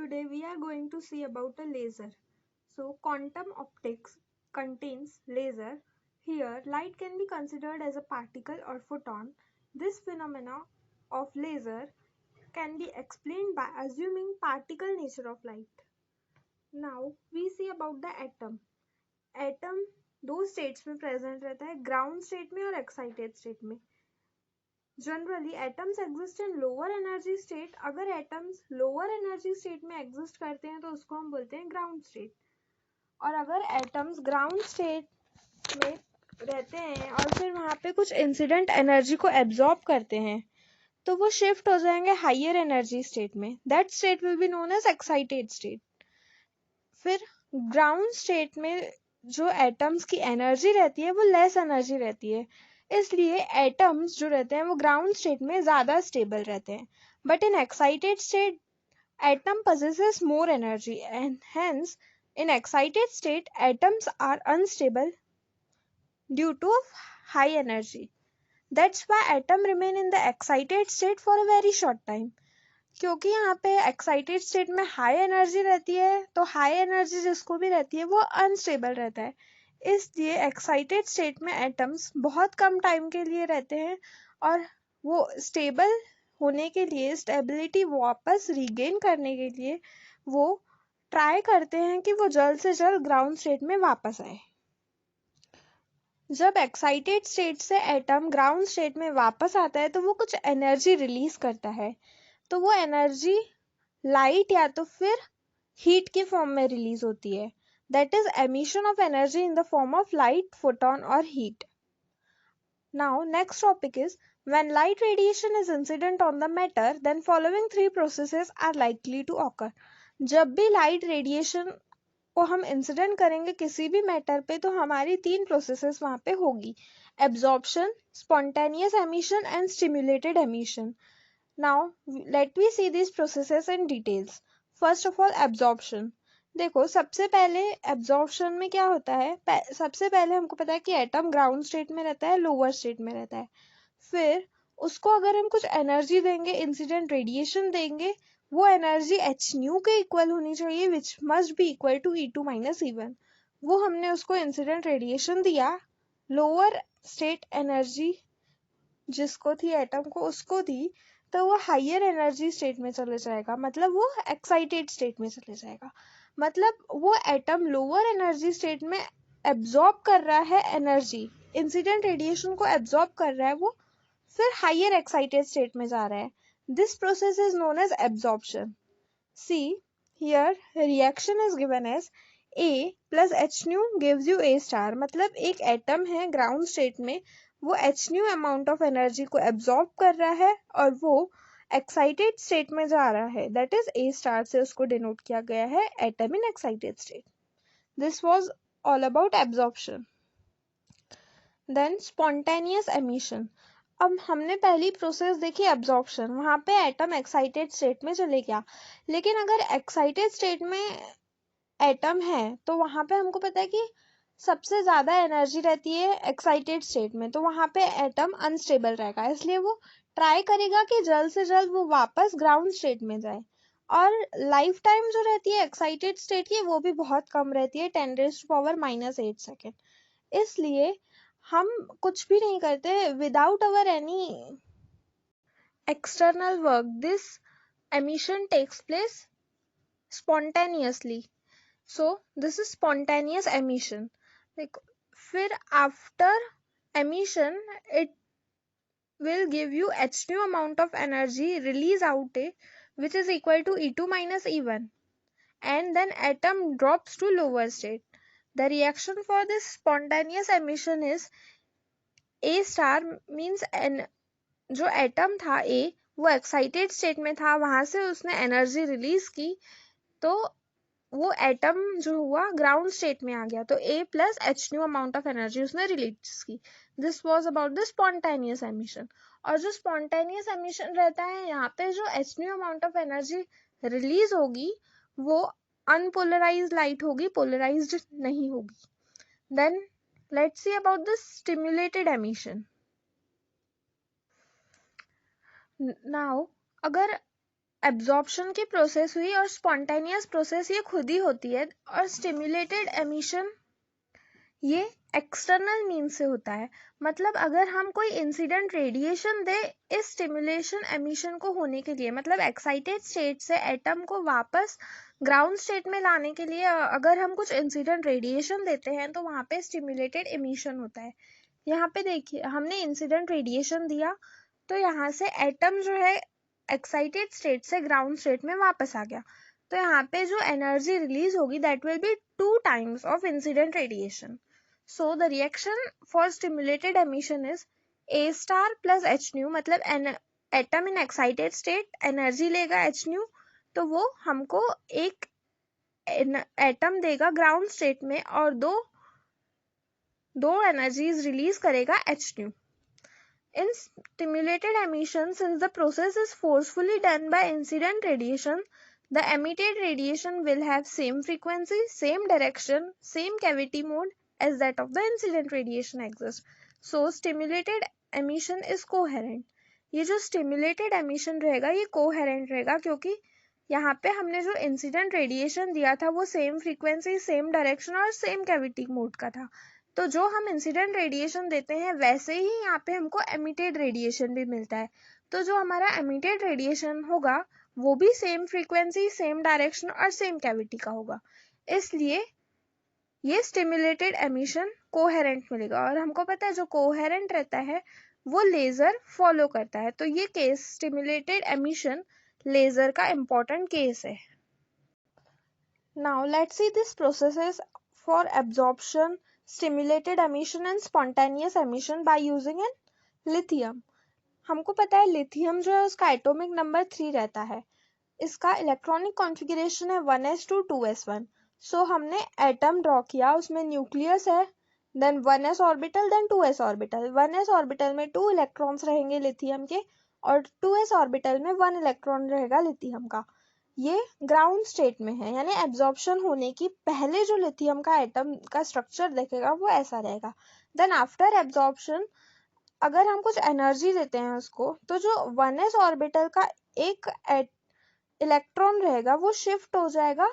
Today we are going to see about a laser. So quantum optics contains laser. Here light can be considered as a particle or photon. This phenomena of laser can be explained by assuming particle nature of light. Now we see about the atom. Atom दो states में present रहता है, ground state में और excited state में. Generally atoms exist in lower energy state. अगर atoms lower energy state में exist करते हैं तो उसको हम बोलते हैं ground state. और अगर atoms ground state में रहते हैं और फिर वहाँ पे कुछ incident energy को absorb करते हैं तो वो shift हो जाएंगे higher energy state में. That state will be known as excited state. फिर ground state में जो atoms की energy रहती है वो less energy रहती है, इसलिए एटम्स जो रहते हैं वो ग्राउंड स्टेट में ज्यादा स्टेबल रहते हैं. But in excited state atom possesses more energy and hence in excited state atoms are unstable due to high energy. That's why atom remain in the excited state for a very short time. क्योंकि यहाँ पे excited state में high energy रहती है तो high energy जिसको भी रहती है वो अनस्टेबल रहता है, इसलिए एक्साइटेड स्टेट में एटम्स बहुत कम टाइम के लिए रहते हैं और वो स्टेबल होने के लिए स्टेबिलिटी वापस रीगेन करने के लिए वो ट्राई करते हैं कि वो जल्द से जल्द ग्राउंड स्टेट में वापस आए. जब एक्साइटेड स्टेट से एटम ग्राउंड स्टेट में वापस आता है तो वो कुछ एनर्जी रिलीज करता है, तो वो एनर्जी लाइट या तो फिर हीट के फॉर्म में रिलीज होती है. That is emission of energy in the form of light, photon और heat. Now next topic is when light radiation is incident on the matter then following three processes are likely to occur. जब भी light radiation को हम incident करेंगे किसी भी matter पे तो हमारी तीन प्रोसेसेस वहां पे होगी: absorption, spontaneous emission and stimulated emission. Now let me see these processes in details. First of all absorption. देखो सबसे पहले absorption में क्या होता है, सबसे पहले हमको पता है कि एटम ग्राउंड स्टेट में रहता है, लोअर स्टेट में रहता है. फिर उसको अगर हम कुछ एनर्जी देंगे, इंसिडेंट रेडिएशन देंगे, वो एनर्जी एच न्यू के इक्वल होनी चाहिए which must be equal to E2 माइनस E1. वो हमने उसको इंसिडेंट रेडिएशन दिया, लोअर स्टेट एनर्जी जिसको थी एटम को उसको दी, तो वो हायर एनर्जी स्टेट में चले जाएगा, मतलब वो एक्साइटेड स्टेट में चले जाएगा. मतलब वो एटम लोअर एनर्जी स्टेट में एब्जॉर्ब कर रहा है एनर्जी, इंसिडेंट रेडिएशन को एब्जॉर्ब कर रहा है, वो फिर हायर एक्साइटेड स्टेट में जा रहा है. This process is known as absorption. See here reaction is given as A plus h nu gives you A star. मतलब एक एटम है ग्राउंड स्टेट में, वो h nu amount of energy को एब्जॉर्ब कर रहा है और वो एक्साइटेड स्टेट में जा रहा है, दैट इज A स्टार से उसको डिनोट किया गया है, atom in excited state. This was all about absorption. Then spontaneous emission. अब हमने पहली प्रोसेस देखी एब्जॉर्प्शन, वहां पे एटम एक्साइटेड स्टेट में चले गया, लेकिन अगर एक्साइटेड स्टेट में एटम है तो वहां पे हमको पता है कि सबसे ज्यादा एनर्जी रहती है एक्साइटेड स्टेट में, तो वहां पे एटम अनस्टेबल रहेगा, इसलिए वो ट्राई करेगा कि जल्द से जल्द वो वापस ग्राउंड स्टेट में जाए. और लाइफ टाइम जो रहती है एक्साइटेड स्टेट की वो भी बहुत कम रहती है, 10⁻⁻⁸ सेकेंड. इसलिए हम कुछ भी नहीं करते without our any external work. This emission takes place spontaneously. So this is spontaneous emission. Like फिर after emission it will give you h new amount of energy release out which is equal to E2 minus E1, and then atom drops to lower state. The reaction for this spontaneous emission is A star means जो atom था A वो excited state में था, वहां से उसने energy release की तो वो एटम जो हुआ ग्राउंड स्टेट में आ गया, तो A plus h nu amount of energy उसने रिलीज की. This was about the spontaneous emission. और जो स्पॉन्टेनियस एमिशन रहता है यहाँ पे जो h nu amount of energy release होगी वो अनपोलराइज्ड लाइट होगी, पोलराइज्ड नहीं होगी. Then let's see about the stimulated emission. Now अगर एब्जॉर्प्शन की प्रोसेस हुई और स्पॉन्टेनियस प्रोसेस ये खुद ही होती है, और स्टिमुलेटेड एमिशन ये एक्सटर्नल मीन्स से होता है। मतलब अगर हम कोई इंसिडेंट रेडिएशन दे इस स्टिमुलेशन एमिशन को होने के लिए, मतलब एक्साइटेड स्टेट से एटम को वापस ग्राउंड स्टेट में लाने के लिए अगर हम कुछ इंसिडेंट रेडिएशन देते हैं तो वहां पे स्टिमुलेटेड एमिशन होता है। यहाँ पे देखिए हमने इंसिडेंट रेडिएशन दिया तो यहाँ से एटम जो है एक्साइटेड स्टेट से ग्राउंड स्टेट में वापस आ गया, तो यहाँ पे जो एनर्जी रिलीज होगी that will B 2 times of incident radiation. So the reaction for stimulated emission is A star plus H nu, मतलब atom in excited state energy लेगा H nu, तो वो हमको एक एटम देगा ग्राउंड स्टेट में और दो एनर्जीज रिलीज करेगा H nu. In stimulated emission, since the process is forcefully done by incident radiation, the emitted radiation will have same frequency, same direction, same cavity mode as that of the incident radiation exists. So stimulated emission is coherent. ये जो stimulated emission रहेगा ये coherent रहेगा, क्योंकि यहाँ पे हमने जो incident radiation दिया था वो same frequency, same direction और same cavity mode का था। तो जो हम इंसिडेंट रेडिएशन देते हैं वैसे ही यहाँ पे हमको एमिटेड रेडिएशन भी मिलता है। तो जो हमारा एमिटेड रेडिएशन होगा वो भी सेम फ्रीक्वेंसी, सेम डायरेक्शन और सेम कैविटी का होगा, इसलिए ये स्टिमुलेटेड एमिशन कोहेरेंट मिलेगा। और हमको पता है जो कोहेरेंट रहता है वो लेजर फॉलो करता है, तो ये केस स्टिमुलेटेड एमिशन लेजर का इम्पोर्टेंट केस है। Now let's see this processes for absorption, stimulated emission and spontaneous emission by using an lithium। हमको पता है लिथियम जो है उसका एटॉमिक नंबर 3 रहता है, इसका इलेक्ट्रॉनिक कॉन्फ़िगरेशन है 1s2 2s1। सो हमने एटम ड्रॉ किया, उसमें न्यूक्लियस है, then 1s orbital, then 2s orbital. 1s orbital में 2 इलेक्ट्रॉन्स रहेंगे लिथियम के और 2s ऑर्बिटल में 1 इलेक्ट्रॉन रहेगा लिथियम का। ये ग्राउंड स्टेट में है, यानी एब्जॉर्प्शन होने की पहले जो लिथियम का एटम का स्ट्रक्चर देखेगा वो ऐसा रहेगा। देन आफ्टर एब्जॉर्प्शन अगर हम कुछ एनर्जी देते हैं उसको, तो जो 1s ऑर्बिटल का एक इलेक्ट्रॉन रहेगा वो शिफ्ट हो जाएगा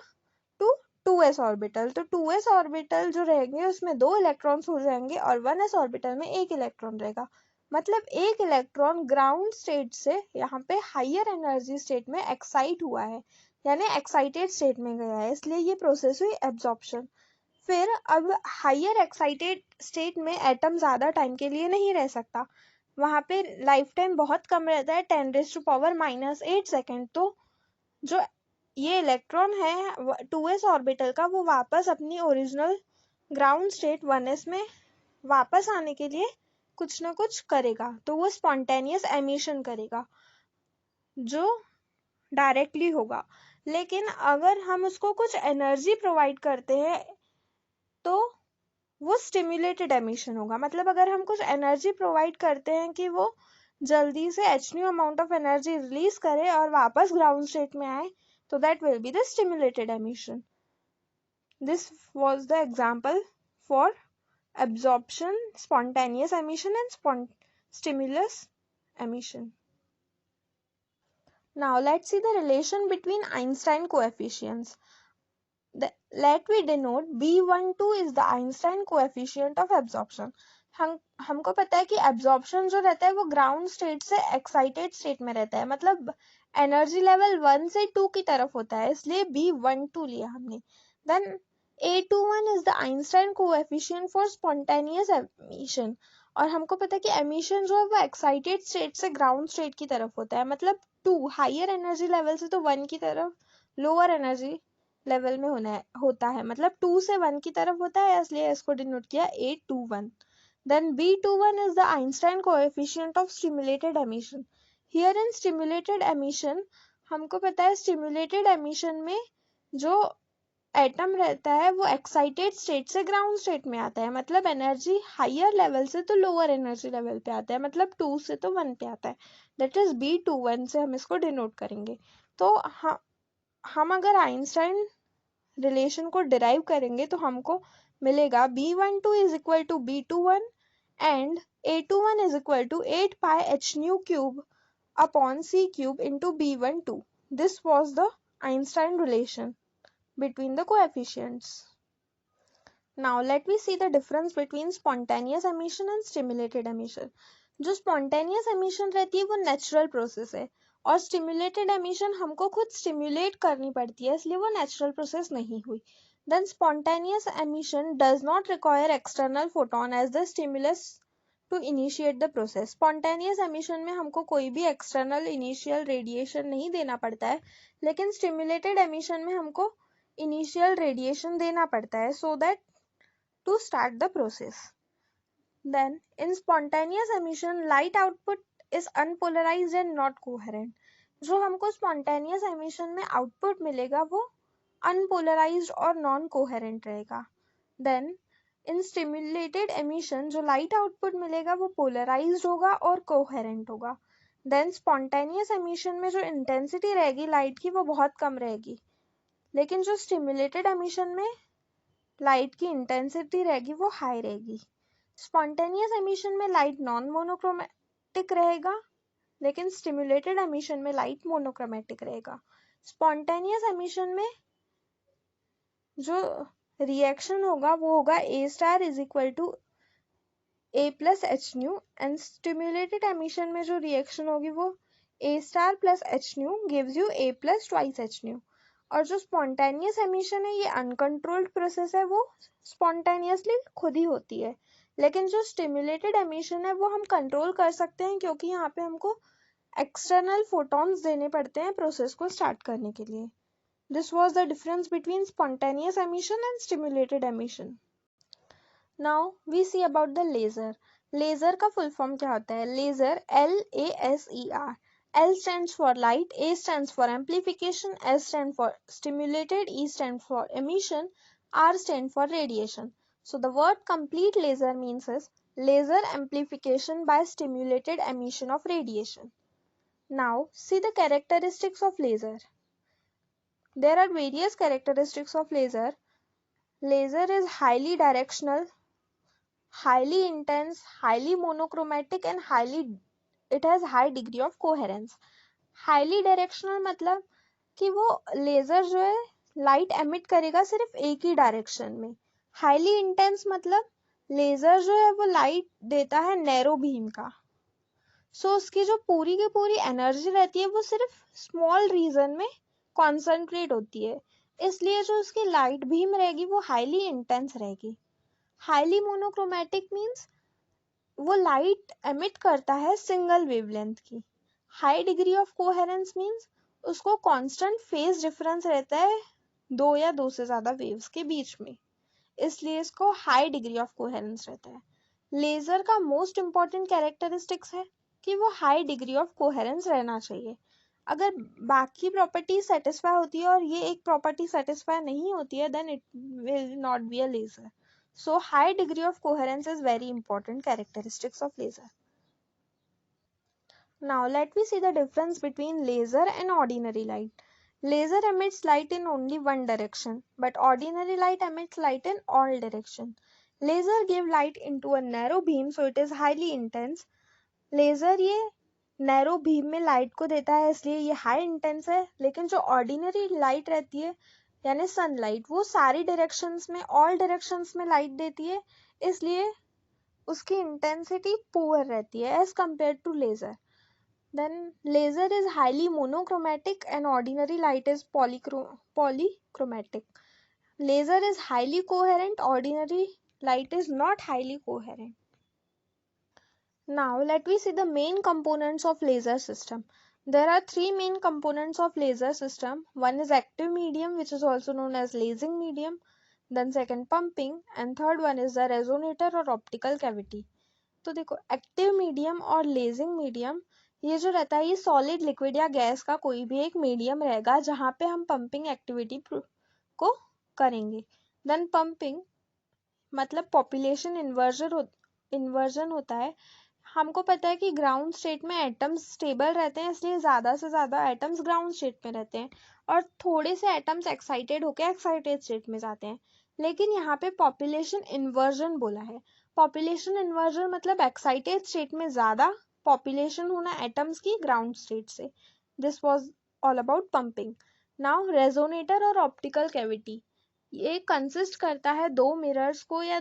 टू 2s ऑर्बिटल। तो 2s ऑर्बिटल जो रहेंगे उसमें 2 इलेक्ट्रॉन्स हो जाएंगे और 1s ऑर्बिटल में 1 इलेक्ट्रॉन रहेगा। मतलब एक इलेक्ट्रॉन ग्राउंड स्टेट से यहाँ पे हायर एनर्जी स्टेट में एक्साइट हुआ है, यानी एक्साइटेड स्टेट में गया है, इसलिए ये प्रोसेस हुई एब्जॉर्प्शन। फिर अब हायर एक्साइटेड स्टेट में एटम ज्यादा टाइम के लिए नहीं रह सकता, वहां पे लाइफ टाइम बहुत कम रहता है 10⁻⁻8 सेकेंड। तो जो ये इलेक्ट्रॉन है 2s ऑर्बिटल का वो वापस अपनी ओरिजिनल ग्राउंड स्टेट 1s में वापस आने के लिए कुछ ना कुछ करेगा, तो वो स्पॉन्टेनियस एमिशन करेगा जो डायरेक्टली होगा। लेकिन अगर हम उसको कुछ एनर्जी प्रोवाइड करते हैं तो वो स्टिमुलेटेड एमिशन होगा। मतलब अगर हम कुछ एनर्जी प्रोवाइड करते हैं कि वो जल्दी से h nu amount of energy release करे और वापस ग्राउंड स्टेट में आए, तो that will be the stimulated emission. This was the example for absorption, spontaneous emission and stimulus emission. Now let's see the relation between Einstein coefficients. Let we denote B12 is the Einstein coefficient of absorption. हमको पता है कि absorption जो रहता है वो ground state से excited state में रहता है, मतलब energy level 1 से 2 की तरफ होता है, इसलिए B12 लिया हमने। Then A21 is the Einstein coefficient for spontaneous emission, और हमको पता है कि emission जो है वो excited state से ground state की तरफ होता है, मतलब 2 higher energy level से तो 1 की तरफ lower energy level में होता है, मतलब 2 से 1 की तरफ होता है, इसलिए इसको डिनोट किया A21। Then B21 is the Einstein coefficient of stimulated emission. Here in stimulated emission हमको पता है stimulated emission में जो एटम रहता है वो एक्साइटेड स्टेट से ग्राउंड स्टेट में आता है, मतलब एनर्जी हायर लेवल से तो लोअर एनर्जी लेवल पे आता है, मतलब 2 से तो 1 पे आता है, दैट इज B21 से हम इसको डिनोट करेंगे। तो हम अगर आइंस्टाइन रिलेशन को डिराइव करेंगे तो हमको मिलेगा B12 is equal to B21 and A21 is equal to 8 pi h nu cube upon c cube into B12। This was the Einstein relation between the coefficients. Now let me see the difference between spontaneous emission and stimulated emission. जो spontaneous emission रहती है वो natural process है और stimulated emission हमको खुद stimulate करनी पड़ती है, इसलिए वो natural process नहीं हुई. Then spontaneous emission does not require external photon as the stimulus to initiate the process. Spontaneous emission में हमको कोई भी external initial radiation नहीं देना पड़ता है, लेकिन stimulated emission में हमको initial radiation देना पड़ता है so that to start the process. Then in spontaneous emission, light output is unpolarized and not coherent. जो हमको spontaneous emission में output मिलेगा वो unpolarized और non-coherent रहेगा. Then in stimulated emission जो light output मिलेगा वो polarized होगा और coherent होगा. Then spontaneous emission में जो intensity रहेगी light की वो बहुत कम रहेगी, लेकिन जो stimulated emission में लाइट की इंटेंसिटी रहेगी वो हाई रहेगी. स्पॉन्टेनियस एमिशन में लाइट नॉन मोनोक्रोमेटिक रहेगा, लेकिन स्टिमुलेटेड एमिशन में लाइट मोनोक्रोमेटिक रहेगा. स्पॉन्टेनियस एमिशन में जो रिएक्शन होगा वो होगा A star is equal to A plus h nu and stimulated emission में जो रिएक्शन होगी वो A star plus h nu gives you A plus twice h nu. और जो स्पॉन्टेनियस एमिशन है ये अनकंट्रोल्ड प्रोसेस है, वो स्पॉन्टेनियसली खुद ही होती है, लेकिन जो स्टिमुलेटेड एमिशन है वो हम कंट्रोल कर सकते हैं क्योंकि यहाँ पे हमको एक्सटर्नल फोटॉन्स देने पड़ते हैं प्रोसेस को स्टार्ट करने के लिए. This was the difference between spontaneous emission and stimulated emission. Now we see about the laser. Laser का फुल फॉर्म क्या होता है? Laser LASER. L stands for light, A stands for amplification, S stands for stimulated, E stands for emission, R stands for radiation. So the word complete laser means is laser amplification by stimulated emission of radiation. Now see the characteristics of laser. There are various characteristics of laser. Laser is highly directional, highly intense, highly monochromatic and it has high degree of coherence. Highly directional मतलब कि वो laser जो है light emit करेगा सिर्फ एक ही direction में. Highly intense मतलब लेजर जो है वो लाइट देता है नैरो बीम का, सो उसकी जो पूरी की पूरी एनर्जी रहती है वो सिर्फ स्मॉल रीजन में कॉन्सेंट्रेट होती है, इसलिए जो उसकी लाइट बीम रहेगी वो हाईली इंटेंस रहेगी. हाईली मोनोक्रोमैटिक मीन्स वो लाइट एमिट करता है सिंगल वेवलेंथ की. High degree of coherence means उसको कांस्टेंट फेज डिफरेंस रहता है दो या दो से ज्यादा वेव्स के बीच में, इसलिए इसको हाई डिग्री ऑफ कोहेरेंस रहता है. लेजर का मोस्ट इंपॉर्टेंट कैरेक्टरिस्टिक्स है कि वो हाई डिग्री ऑफ कोहेरेंस रहना चाहिए. अगर बाकी प्रॉपर्टी सेटिस्फाई होती है और ये एक प्रॉपर्टी सेटिस्फाई नहीं होती है then it will not be a laser. So high degree of coherence is very important characteristics of laser. Now let me see the difference between laser and ordinary light. Laser emits light in only one direction, but ordinary light emits light in all direction. Laser give light into a narrow beam, so it is highly intense. Laser ये narrow beam में light को देता है इसलिए ये high intense है, लेकिन जो ordinary light रहती है यानी सनलाइट वो सारी डायरेक्शंस में ऑल डायरेक्शंस में लाइट देती है, इसलिए उसकी इंटेंसिटी पुअर रहती है as compare to laser. Then laser is highly monochromatic and ordinary light is polychromatic. Laser is highly coherent, ordinary light is not highly coherent. Now let me see the main components of laser system. There are three main components of laser system. One is active medium, which is also known as lasing medium. Then second pumping, and third one is the resonator or optical cavity. तो देखो active medium और lazing medium ये जो रहता है ये solid liquid या gas का कोई भी एक मीडियम रहेगा जहाँ पे हम पंपिंग एक्टिविटी को करेंगे. देन पंपिंग मतलब पॉपुलेशन इन्वर्जन होता है. हमको पता है कि ग्राउंड स्टेट में एटम्स स्टेबल रहते हैं, इसलिए ज़्यादा से ज़्यादा एटम्स ग्राउंड स्टेट में रहते हैं और थोड़े से एटम्स एक्साइटेड होकर एक्साइटेड स्टेट में जाते हैं. लेकिन यहाँ पे पॉपुलेशन इन्वर्जन बोला है. पॉपुलेशन इन्वर्जन मतलब एक्साइटेड स्टेट में ज़्यादा पॉपुलेशन होना एटम्स की ग्राउंड स्टेट से. This was all about pumping. Now resonator और ऑप्टिकल कैविटी, ये कंसिस्ट करता है दो मिरर्स को या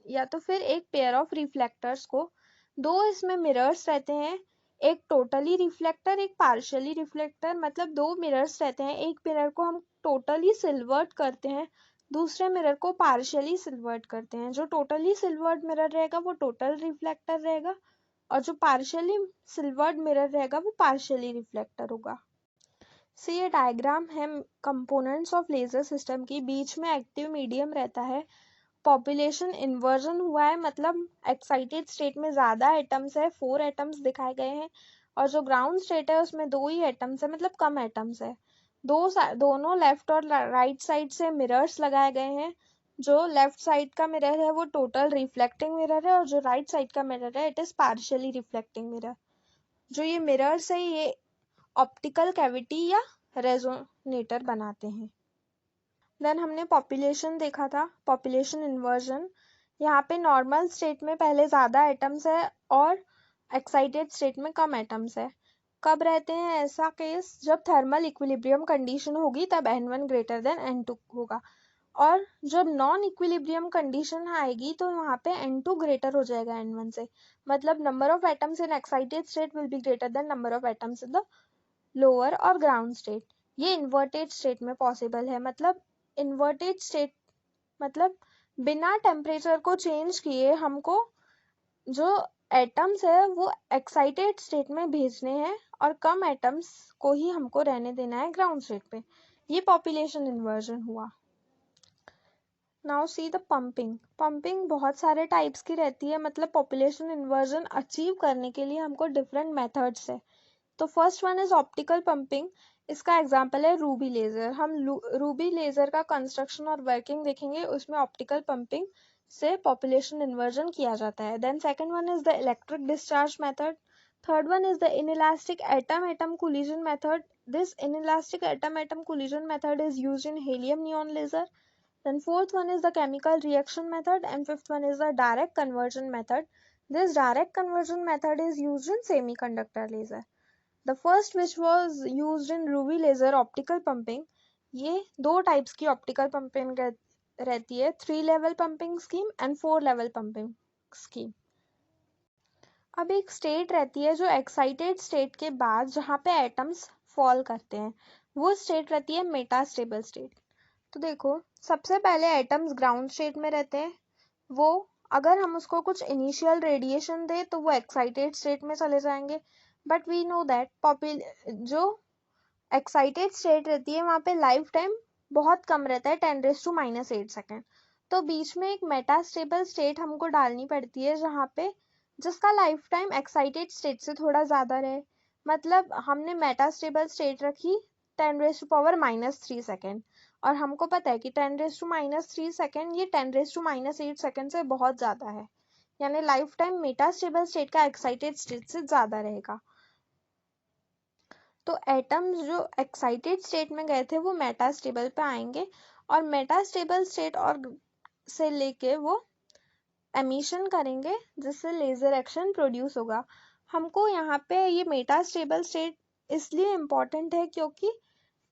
या तो फिर एक पेयर ऑफ रिफ्लेक्टर्स को। दो इसमें मिरर्स रहते हैं, एक टोटली रिफ्लेक्टर एक पार्शियली रिफ्लेक्टर। मतलब दो मिरर्स रहते हैं, एक मिरर को हम टोटली सिल्वर्ड करते हैं, दूसरे मिरर को पार्शियली सिल्वर्ड करते हैं। जो टोटली सिल्वर्ड मिरर रहेगा वो टोटल रिफ्लेक्टर रहेगा, और जो पार्शियली सिल्वर्ड मिरर रहेगा वो पार्शियली रिफ्लेक्टर होगा। से ये डायग्राम है कंपोनेंट्स ऑफ लेजर सिस्टम की। बीच में एक्टिव मीडियम रहता है, पॉपुलेशन इन्वर्जन हुआ है, मतलब एक्साइटेड स्टेट में ज्यादा एटम्स है, 4 एटम्स दिखाए गए हैं, और जो ग्राउंड स्टेट है उसमें 2 ही एटम्स है, मतलब कम एटम्स है। दोनों लेफ्ट और राइट साइड से मिरर्स लगाए गए हैं। जो लेफ्ट साइड का मिरर है वो टोटल रिफ्लेक्टिंग मिरर है, और जो राइट साइड का मिरर है it is partially reflecting mirror. जो ये मिरर्स है ये ऑप्टिकल कैविटी या रेजोनेटर बनाते हैं। देन हमने पॉपुलेशन देखा था, पॉपुलेशन इन्वर्जन। यहाँ पे नॉर्मल स्टेट में पहले ज्यादा एटम्स है और एक्साइटेड स्टेट में कम एटम्स है। कब रहते हैं ऐसा केस? जब थर्मल इक्विलिब्रियम कंडीशन होगी तब N1 ग्रेटर देन N2 होगा, और जब नॉन इक्विलिब्रियम कंडीशन आएगी तो वहाँ पे N2 ग्रेटर हो जाएगा N1 से। मतलब number of atoms in excited state will be greater than number of atoms in the lower और ग्राउंड स्टेट। ये इन्वर्टेड स्टेट में पॉसिबल है। मतलब इन्वर्टेड स्टेट मतलब बिना टेम्परेचर को चेंज किए हमको जो एटम्स है वो एक्साइटेड स्टेट में भेजने हैं, और कम एटम्स को ही हमको रहने देना है ग्राउंड स्टेट पे। ये पॉपुलेशन इन्वर्जन हुआ। Now see the pumping. Pumping बहुत सारे टाइप्स की रहती है, मतलब पॉपुलेशन इन्वर्जन अचीव करने के लिए हमको डिफरेंट मेथड्स है। तो first one is optical pumping. इसका एग्जांपल है रूबी लेजर। हम रूबी लेजर का कंस्ट्रक्शन और वर्किंग देखेंगे, उसमें ऑप्टिकल पंपिंग से पॉपुलेशन इन्वर्जन किया जाता है। Then second one is the electric discharge method. Third one is the inelastic atom atom collision method. This inelastic atom atom collision method is used in helium neon laser. Then fourth one is the chemical reaction method, and fifth one is the direct conversion method. This direct conversion method is used in semiconductor laser. The first which was used in ruby laser optical pumping, ये दो types की optical pumping रहती है, 3 level pumping scheme and 4 level pumping scheme. अब एक state रहती है जो एक्साइटेड स्टेट के बाद जहाँ पे एटम्स फॉल करते हैं, वो स्टेट रहती है मेटास्टेबल स्टेट। तो देखो, सबसे पहले एटम्स ग्राउंड स्टेट में रहते हैं। वो अगर हम उसको कुछ इनिशियल रेडिएशन दे तो वो एक्साइटेड स्टेट में चले जाएंगे। बट वी नो दैट जो एक्साइटेड स्टेट रहती है वहाँ पे लाइफ टाइम बहुत कम रहता है, 10⁻⁻8 सेकेंड। तो बीच में एक मेटास्टेबल स्टेट हमको डालनी पड़ती है जहाँ पे जिसका लाइफ टाइम एक्साइटेड स्टेट से थोड़ा ज्यादा रहे। मतलब हमने मेटास्टेबल स्टेट रखी 10⁻³ सेकेंड, और हमको पता है कि 10⁻³ सेकेंड ये 10⁻8 सेकेंड से बहुत ज्यादा है, यानी लाइफ टाइम मेटास्टेबल स्टेट का एक्साइटेड स्टेट से ज्यादा रहेगा। तो एटम्स जो एक्साइटेड स्टेट में गए थे वो मेटास्टेबल पे आएंगे, और मेटास्टेबल स्टेट और से लेके वो एमिशन करेंगे जिससे लेजर एक्शन प्रोड्यूस होगा। हमको यहाँ पे ये मेटास्टेबल स्टेट इसलिए इम्पोर्टेंट है क्योंकि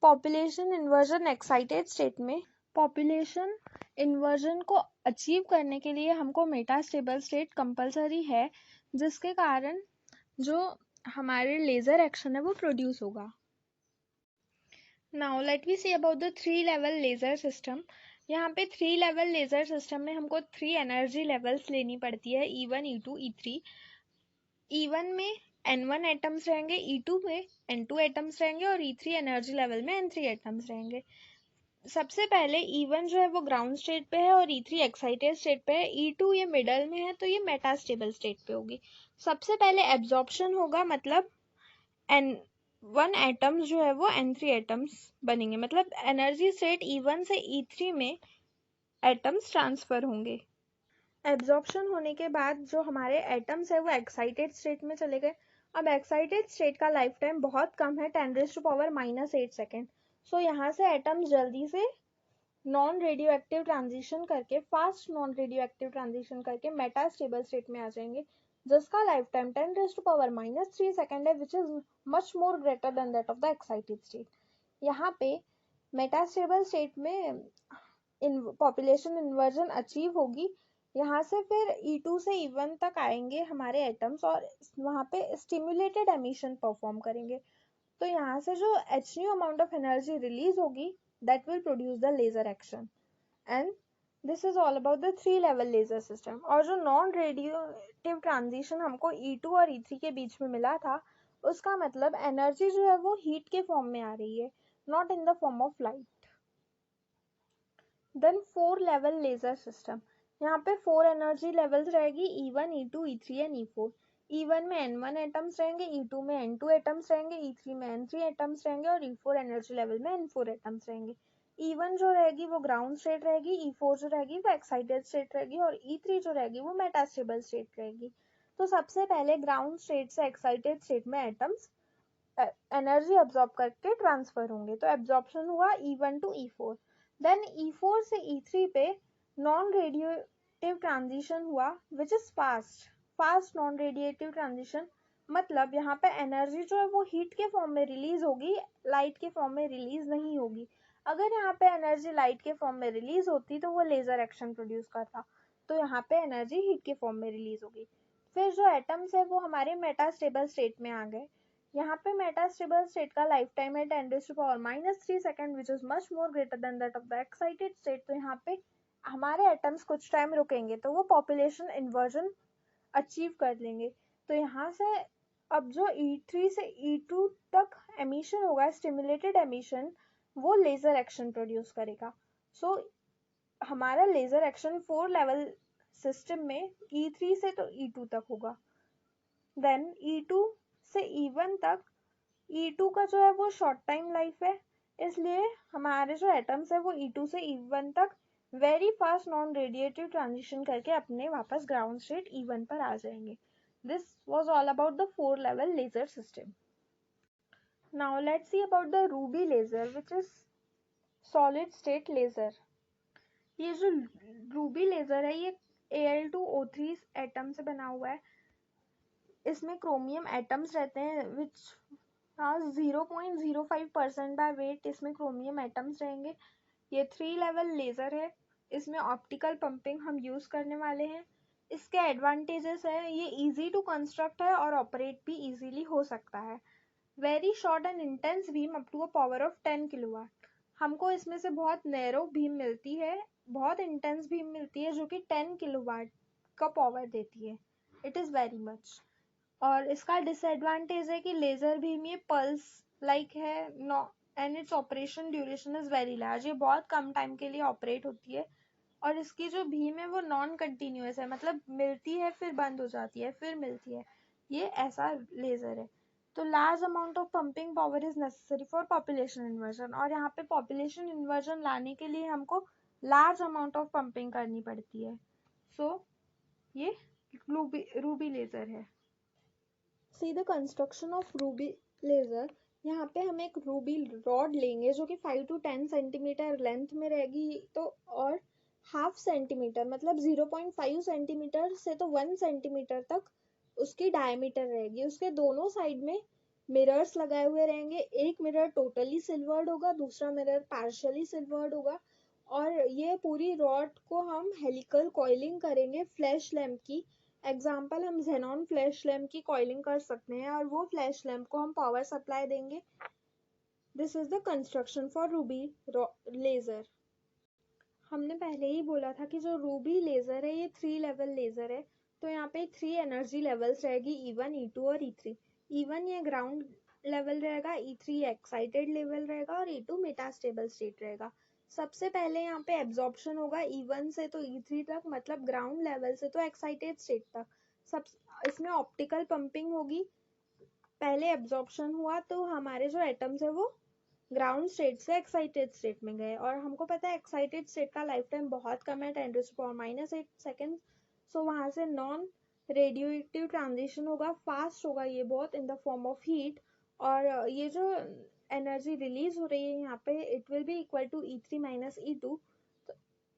पॉपुलेशन इन्वर्जन एक्साइटेड स्टेट में पॉपुलेशन इन्वर्जन को अचीव करने के लिए हमको मेटास्टेबल स्टेट कंपलसरी है, जिसके कारण जो हमारे लेजर एक्शन है वो प्रोड्यूस होगा। Now let we see about the 3 level laser system. यहाँ पे 3 लेवल लेजर सिस्टम में हमको 3 एनर्जी लेवल्स लेनी पड़ती है, E1 E2 E3। E1 में N1 एटम्स रहेंगे, E2 में N2 एटम्स रहेंगे, और E3 एनर्जी लेवल में N3 एटम्स रहेंगे। सबसे पहले E1 जो है वो ग्राउंड स्टेट पे है और E3 एक्साइटेड स्टेट पे है। E2 ये मिडल में है तो ये मेटास्टेबल स्टेट पे होगी। सबसे पहले एब्जॉर्प्शन होगा, मतलब N1 एटम्स जो है वो N3 एटम्स बनेंगे, मतलब एनर्जी स्टेट E1 से E3 में एटम्स ट्रांसफर होंगे। एब्जॉर्प्शन होने के बाद जो हमारे एटम्स है वो एक्साइटेड स्टेट में चले गए। अब एक्साइटेड स्टेट का लाइफ टाइम बहुत कम है, 10⁻⁻8 सेकेंड। सो यहाँ से एटम्स जल्दी से नॉन रेडियो एक्टिव ट्रांजिशन करके, fast non radio active transition करके मेटास्टेबल स्टेट में आ जाएंगे, जिसका लाइफ टाइम 10⁻³ सेकेंड है, which is much more greater than that of the excited state. यहाँ पे मेटास्टेबल स्टेट में पॉपुलेशन इन्वर्जन अचीव होगी। यहाँ से फिर E2 से E1 तक आएंगे हमारे एटम्स और वहाँ पे स्टिमुलेटेड एमिशन परफॉर्म करेंगे। तो यहाँ से जो h amount of energy release होगी, that will produce the laser action. And this is all about the 3 level laser system. और जो नॉन रेडिएटिव ट्रांजिशन हमको E2 और E3 के बीच में मिला था, उसका मतलब एनर्जी जो है वो हीट के फॉर्म में आ रही है, not in the form of light. Then 4 level laser system. यहाँ पे 4 एनर्जी लेवल्स रहेगी, E1, E2, E3 and E4। E1 में N1 एटम्स रहेंगे, E2 में N2 एटम्स रहेंगे, E3 में N3 एटम्स रहेंगे और E4 एनर्जी लेवल में N4 एटम्स रहेंगे। E1 जो रहेगी वो ग्राउंड स्टेट रहेगी, E4 जो रहेगी वो एक्साइटेड स्टेट रहेगी और E3 जो रहेगी वो मेटास्टेबल स्टेट रहेगी। तो सबसे पहले ग्राउंड स्टेट से एक्साइटेड स्टेट में एटम्स एनर्जी अब्सॉर्ब करके ट्रांसफर होंगे। तो एब्जॉर्प्शन हुआ E1 to E4। Then E4 से E3 पे नॉन रेडिएटिव ट्रांजिशन हुआ, which is fast non radiative transition. मतलब यहाँ पे एनर्जी जो है वो हीट के फॉर्म में रिलीज होगी, लाइट के फॉर्म में रिलीज नहीं होगी। अगर यहाँ पे एनर्जी लाइट के फॉर्म में रिलीज होती तो वो लेजर एक्शन प्रोड्यूस करता, तो यहाँ पे एनर्जी हीट के फॉर्म में रिलीज होगी। फिर जो एटम्स है वो हमारे मेटास्टेबल स्टेट में आ गए। यहाँ पे मेटास्टेबल स्टेट का लाइफ टाइम है 10⁻³ second, which is much more greater than that of the excited state. तो यहाँ पे हमारे एटम्स कुछ टाइम रुकेंगे तो वो पॉपुलेशन इन्वर्जन अचीव कर लेंगे। तो यहाँ से अब जो E3 से E2 तक एमिशन होगा, स्टिमुलेटेड एमिशन, वो लेजर एक्शन प्रोड्यूस करेगा। सो हमारा लेजर एक्शन 4 लेवल सिस्टम में E3 से तो E2 तक होगा। देन E2 से E1 तक, E2 का जो है वो शॉर्ट टाइम लाइफ है, इसलिए हमारे जो एटम्स है वो E2 से E1 तक very fast non radiative transition करके अपने वापस ग्राउंड स्टेट E1 पर आ जाएंगे। This was all about the 4 level laser system. Now let's see about the ruby laser, which is solid state laser. ये जो रूबी लेजर है ये Al2O3 एटम से बना हुआ है। इसमें क्रोमियम एटम्स रहते हैं, विच 0.05% बाय वेट इसमें क्रोमियम एटम्स रहेंगे। ये 3 लेवल लेजर है। इसमें ऑप्टिकल पंपिंग हम यूज करने वाले हैं। इसके एडवांटेजेस है, ये इजी टू कंस्ट्रक्ट है और ऑपरेट भी इजीली हो सकता है। Very short and intense beam up to a power of 10 kilowatt. हमको इसमें से बहुत नैरो बीम मिलती है, बहुत इंटेंस बीम मिलती है जो कि 10 किलोवाट का पावर देती है। It is very much. और इसका डिसएडवांटेज है कि लेजर बीम ये पल्स लाइक है and its operation duration is very large. ये बहुत कम टाइम के लिए ऑपरेट होती है और इसकी जो बीम है वो नॉन कंटिन्यूअस है, मतलब मिलती है फिर बंद हो जाती है फिर मिलती है, ये ऐसा लेजर है। तो large amount of pumping power is necessary for population inversion, और यहाँ पे पॉपुलेशन इन्वर्जन लाने के लिए हमको लार्ज अमाउंट ऑफ पंपिंग करनी पड़ती है। सो ये रूबी लेजर है। See the construction of ruby laser. यहाँ पे हम एक रूबी रॉड लेंगे जो कि 5 to 10 सेंटीमीटर लेंथ में रहेगी, तो और हाफ सेंटीमीटर मतलब 0.5 सेंटीमीटर से तो 1 सेंटीमीटर तक उसकी डायमीटर रहेगी। उसके दोनों साइड में मिरर्स लगाए हुए रहेंगे। एक मिरर टोटली सिल्वर्ड होगा, दूसरा मिरर पार्शियली सिल्वर्ड होगा। और ये पूरी रॉड को हम हेलिकल कॉइलिंग करेंगे फ्लैश लैम्प की। एग्जाम्पल हम जेनॉन फ्लैश लैम्प की कॉइलिंग कर सकते हैं और वो फ्लैश लैम्प को हम पावर सप्लाई देंगे। This is the construction for ruby laser. हमने पहले ही बोला था कि जो रूबी लेजर है ये 3 लेवल लेजर है। तो यहाँ पे 3 एनर्जी लेवल्स रहेगी, E1, E2 और E3। E1 ये ग्राउंड लेवल रहेगा, E3 एक्साइटेड लेवल रहेगा और E2 मेटास्टेबल स्टेट रहेगा। सबसे पहले यहाँ पे एब्जॉर्प्शन होगा E1 से तो E3 तक, मतलब ग्राउंड लेवल से तो एक्साइटेड स्टेट तक। सब इसमें ऑप्टिकल पंपिंग होगी। पहले एब्जॉर्प्शन हुआ तो हमारे जो एटम्स है वो ग्राउंड स्टेट से एक्साइटेड स्टेट में गए, और हमको पता है एक्साइटेड स्टेट का लाइफ टाइम बहुत कम है, 10⁻⁸ सेकेंड। सो वहां से नॉन रेडियोएक्टिव ट्रांजिशन होगा, फास्ट होगा ये बहुत, इन द फॉर्म ऑफ हीट। और ये जो एनर्जी रिलीज हो रही है यहाँ पे, it will be equal to E3 - E2।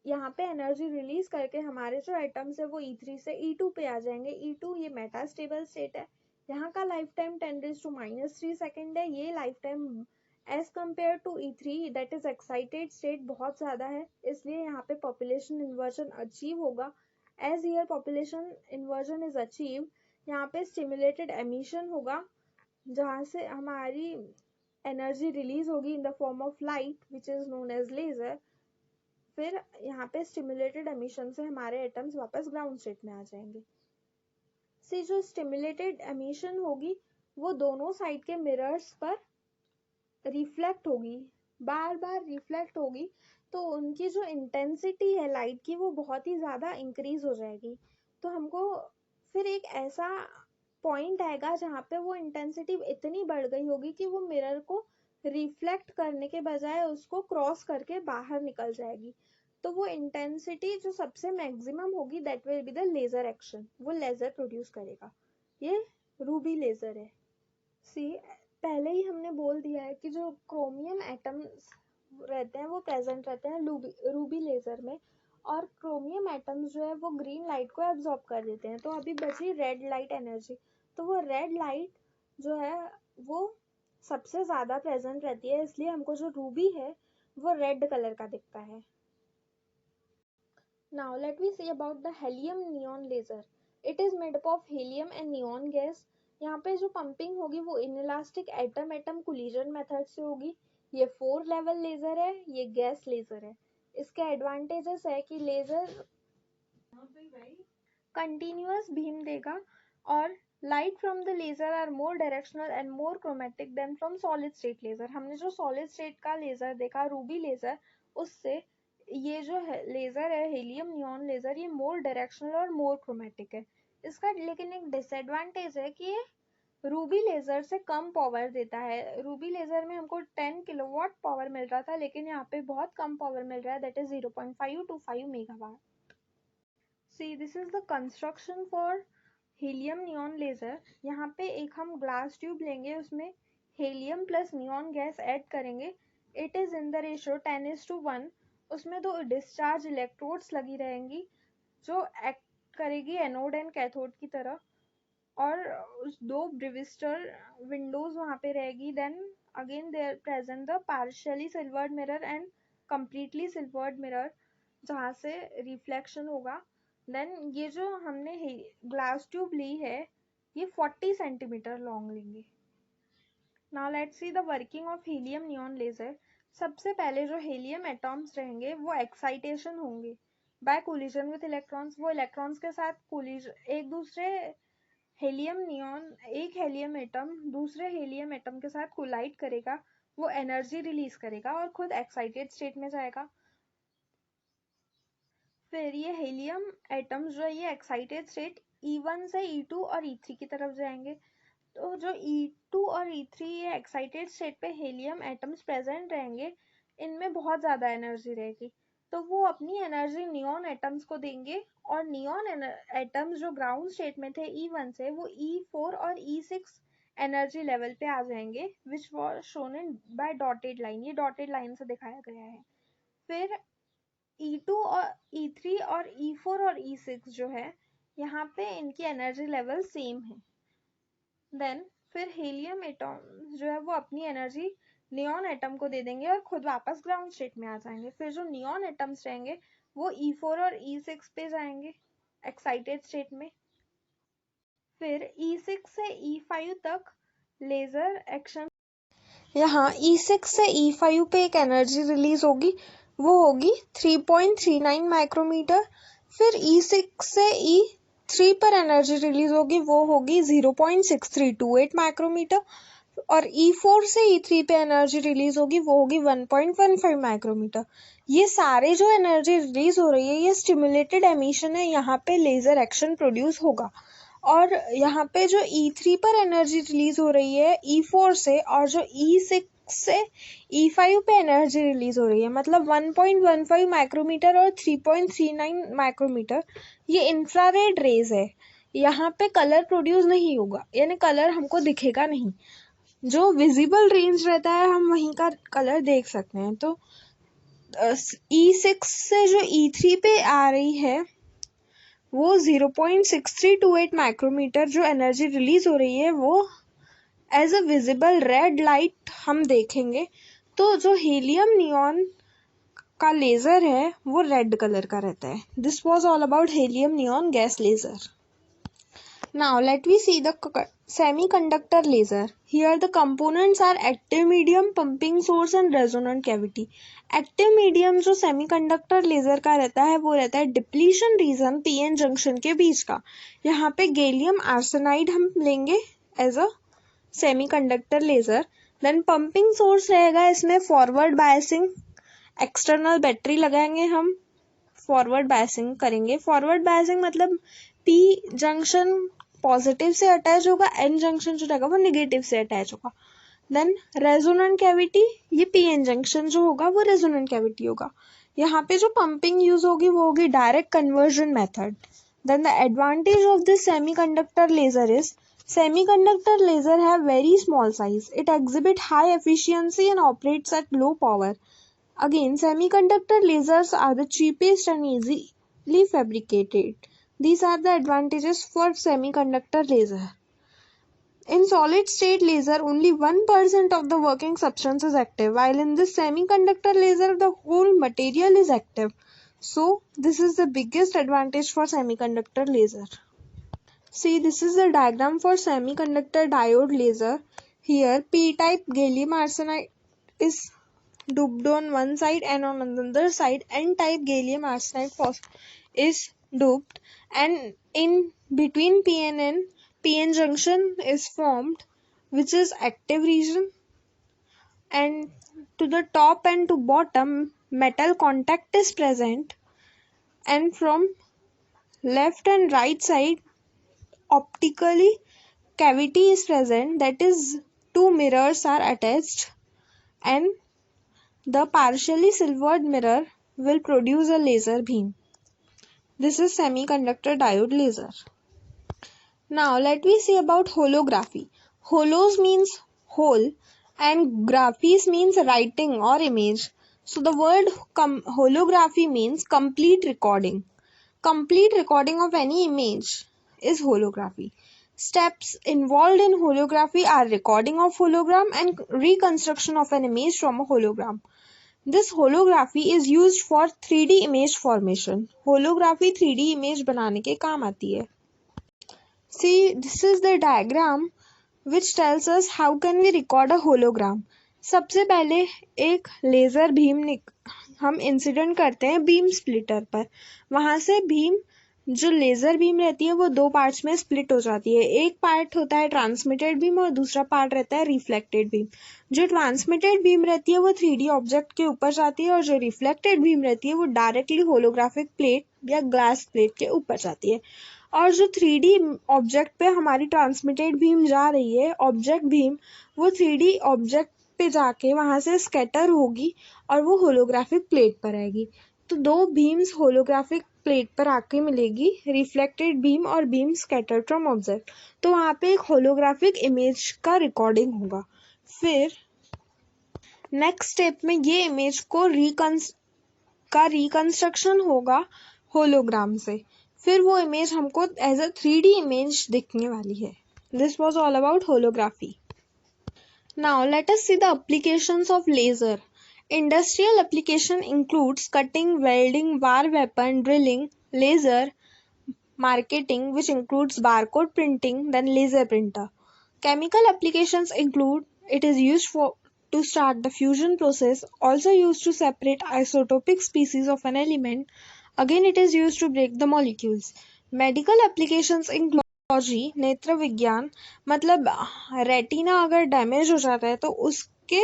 यहाँ पे एनर्जी रिलीज करके हमारे जो एटम्स है वो E3 से E2 पे आ जाएंगे। E2 ये मेटास्टेबल स्टेट है। यहाँ का लाइफ टाइम 10⁻³ सेकेंड है। ये life time as compare to E3 that is excited state बहुत ज्यादा है, इसलिए यहाँ पे पॉपुलेशन इन्वर्जन अचीव होगा। As here population inversion is achieve, यहाँ पे स्टिमुलेटेड एमिशन होगा जहाँ से हमारी एनर्जी रिलीज होगी in the form of light which is known as laser. फिर यहाँ पे स्टिमुलेटेड एमिशन से हमारे एटम्स वापस ग्राउंड स्टेट में आ जाएंगे। सी जो स्टिमुलेटेड एमिशन होगी वो दोनों साइड के मिरर्स पर रिफ्लेक्ट होगी, बार बार रिफ्लेक्ट होगी, तो उनकी जो इंटेंसिटी है लाइट की वो बहुत ही ज़्यादा इंक्रीज हो जाएगी। तो हमको फिर एक ऐसा पॉइंट आएगा जहाँ पे वो इंटेंसिटी इतनी बढ़ गई होगी कि वो मिरर को रिफ्लेक्ट करने के बजाय उसको क्रॉस करके बाहर निकल जाएगी। तो वो इंटेंसिटी जो सबसे मैक्सिमम होगी that will be the laser action, वो लेजर प्रोड्यूस करेगा। ये रूबी लेजर है। सी पहले ही हमने बोल दिया है कि जो क्रोमियम एटम्स रहते हैं वो प्रेजेंट रहते हैं रूबी लेजर में, और क्रोमियम एटम्स जो है वो ग्रीन लाइट को एब्जॉर्ब कर देते हैं। तो अभी बची रेड लाइट एनर्जी, तो वो रेड लाइट जो है वो सबसे ज़्यादा प्रेजेंट रहती है, इसलिए हमको जो रूबी है वो रेड कलर का दिखता है। Now let we see about the helium neon laser. It is made up of helium and neon gas. यहाँ पे जो पंपिंग होगी वो inelastic atom atom collision method से होगी। ये 4 लेवल लेजर है, ये गैस लेजर है। इसके एडवांटेजेस है कि लेजर कंटिन्यूअस बीम देगा और light from the laser are more directional and more chromatic than from solid state laser. हमने जो सॉलिड स्टेट का लेजर देखा रूबी लेजर, उससे ये जो है लेजर है हीलियम नियॉन लेजर, ये मोर डायरेक्शनल और मोर क्रोमेटिक है। इसका लेकिन एक डिसएडवांटेज है कि ये रूबी लेजर से कम पावर देता है। रूबी लेजर में हमको 10 किलोवाट पावर मिल रहा था, लेकिन यहाँ पे बहुत कम पावर मिल रहा है, that is 0.5 to 5 megawatt. See, this is the construction for helium neon laser. यहाँ पे एक हम ग्लास ट्यूब लेंगे, उसमें helium plus neon gas add करेंगे। It is in the ratio 10:1। उसमें 2 डिस्चार्ज इलेक्ट्रोड्स लगी रहेंगी जो एक्ट करेगी एनोड एंड कैथोड की तरह, और उस 2 ब्रेविस्टर विंडोज वहाँ पे रहेगी। Then again there present the partially silvered mirror and completely silvered mirror जहाँ से रिफ्लेक्शन होगा। देन ये जो हमने ग्लास ट्यूब ली है ये 40 सेंटीमीटर लॉन्ग लेंगे। Now let's see the working of helium neon laser. सबसे पहले जो हीलियम एटॉम्स रहेंगे वो एक्साइटेशन होंगे बाय कोलिजन विद इलेक्ट्रॉन्स। वो इलेक्ट्रॉन्स के साथ एक दूसरे हीलियम नियॉन, एक हीलियम एटम दूसरे हीलियम एटम के साथ कोलाइड करेगा, वो एनर्जी रिलीज करेगा और खुद एक्साइटेड स्टेट में जाएगा। फिर ये हीलियम एटम्स जो है ये एक्साइटेड स्टेट E1 से E2 और E3 की तरफ जाएंगे। तो जो E2 और E3 ये एक्साइटेड स्टेट पे हीलियम एटम्स प्रेजेंट रहेंगे, इनमें बहुत ज़्यादा एनर्जी रहेगी, तो वो अपनी एनर्जी नियॉन एटम्स को देंगे, और नियॉन एटम्स जो ग्राउंड स्टेट में थे E1 से वो E4 और E6 एनर्जी लेवल पे आ जाएंगे, which was shown in by dotted line. ये डॉटेड लाइन से दिखाया गया है। फिर E2 और E3 और E4 और E6 जो है यहाँ पे इनकी एनर्जी लेवल सेम है। देन फिर हीलियम एटम जो है वो अपनी एनर्जी नियॉन एटम को दे देंगे और खुद वापस ग्राउंड स्टेट में आ जाएंगे। फिर जो नियॉन एटम्स रहेंगे वो E4 और E6 पे जाएंगे एक्साइटेड स्टेट में। फिर E6 से E5 तक लेजर एक्शन, यहाँ E6 से E5 पे एक एनर्जी रिलीज होगी, वो होगी 3.39 माइक्रोमीटर। फिर E6 से E3 पर एनर्जी रिलीज होगी, वो होगी 0.6328 माइक्रोमीटर। और E4 से E3 पे एनर्जी रिलीज होगी, वो होगी 1.15 माइक्रोमीटर। ये सारे जो एनर्जी रिलीज हो रही है ये स्टिमुलेटेड एमिशन है, यहाँ पे लेजर एक्शन प्रोड्यूस होगा। और यहाँ पे जो E3 पर एनर्जी रिलीज हो रही है E4 से, और जो E6 से E5 पे एनर्जी रिलीज हो रही है, मतलब 1.15 माइक्रोमीटर और 3.39 माइक्रोमीटर, ये इंफ्रारेड रेज है। यहाँ पे कलर प्रोड्यूस नहीं होगा, यानी कलर हमको दिखेगा नहीं। जो विजिबल रेंज रहता है हम वहीं का कलर देख सकते हैं। तो E6 से जो E3 पे आ रही है वो 0.6328 माइक्रोमीटर जो एनर्जी रिलीज हो रही है वो as a visible red light हम देखेंगे। तो जो हीलियम नियॉन का लेजर है वो रेड कलर का रहता है। This was all about helium neon gas laser. Now let we see the semiconductor laser. Here the components are active medium, pumping source and resonant cavity. Active medium जो semiconductor laser का रहता है वो रहता है depletion region PN junction के बीच का। यहाँ पे गैलियम आर्सेनाइड हम लेंगे as a semiconductor laser. Then pumping source रहेगा, इसमें forward biasing external battery लगाएंगे हम, फॉरवर्ड बायसिंग करेंगे। फॉरवर्ड बायसिंग मतलब पी जंक्शन पॉजिटिव से अटैच होगा, एन जंक्शन जो रहेगा वो निगेटिव से अटैच होगा। देन रेजोनेंट कैविटी, ये पी एन जंक्शन जो होगा वो रेजोनेंट कैविटी होगा। यहाँ पे जो पंपिंग यूज होगी वो होगी direct conversion method. Then the advantage of this semiconductor laser is semiconductor laser have very small size. It exhibit high efficiency and operates at low power. Again, semiconductor lasers are the cheapest and easily fabricated. These are the advantages for semiconductor laser. In solid state laser, only 1% of the working substance is active, while in this semiconductor laser, the whole material is active. So, this is the biggest advantage for semiconductor laser. See, this is the diagram for semiconductor diode laser. Here, P-type gallium arsenide is doped on one side and on another side N-type gallium arsenide is doped, and in between P and N, PN junction is formed which is active region, and to the top and to bottom metal contact is present, and from left and right side optically cavity is present, that is two mirrors are attached, and the partially silvered mirror will produce a laser beam. This is semiconductor diode laser. Now let me see about holography. Holos means whole and graphies means writing or image. So the word holography means complete recording. Complete recording of any image is holography. Steps involved in holography are recording of hologram and reconstruction of an image from a hologram. This holography is used for 3D image formation. Holography 3D image बनाने के काम आती है. See, this is the diagram which tells us how can we record a hologram. सबसे पहले एक laser beam हम incident करते हैं बीम स्प्लिटर पर। वहां से बीम जो लेजर बीम रहती है वो दो पार्ट्स में स्प्लिट हो जाती है। एक पार्ट होता है ट्रांसमिटेड बीम और दूसरा पार्ट रहता है रिफ्लेक्टेड बीम। जो ट्रांसमिटेड बीम रहती है वो 3D ऑब्जेक्ट के ऊपर जाती है और जो रिफ्लेक्टेड बीम रहती है वो डायरेक्टली होलोग्राफिक प्लेट या ग्लास प्लेट के ऊपर जाती है। और जो 3D ऑब्जेक्ट पे हमारी ट्रांसमिटेड बीम जा रही है, ऑब्जेक्ट बीम, वो 3D ऑब्जेक्ट पे जाके वहां से स्कैटर होगी और वो होलोग्राफिक प्लेट पर आएगी। तो दो बीम्स होलोग्राफिक प्लेट पर आके मिलेगी, रिफ्लेक्टेड बीम और बीम स्कैटर्ड फ्रॉम ऑब्जेक्ट। तो वहां पे एक होलोग्राफिक इमेज का रिकॉर्डिंग होगा। फिर नेक्स्ट स्टेप में ये इमेज को रिकंस्ट्रक्शन होगा होलोग्राम से। फिर वो इमेज हमको एज अ 3D इमेज दिखने वाली है। This was all about holography. Now let us see the applications of laser. Industrial application includes cutting, welding, war weapon, drilling, laser marketing, which includes barcode printing, then laser printer. Chemical applications include it is used to start the fusion process, also used to separate isotopic species of an element. Again, it is used to break the molecules. Medical applications include नेत्र विज्ञान, मतलब retina अगर damage हो जाता है तो उसके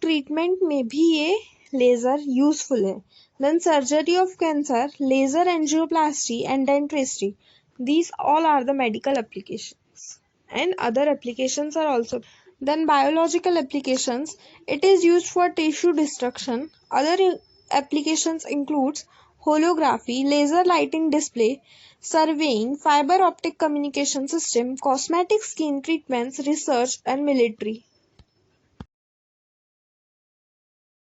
treatment में भी ये लेजर यूजफुल है। Then surgery of cancer, laser angioplasty and dentistry, these all are the medical applications, and other applications are also. Then biological applications, it is used for tissue destruction. Other applications includes holography, laser lighting display, surveying, fiber optic communication system, cosmetic skin treatments, research and military.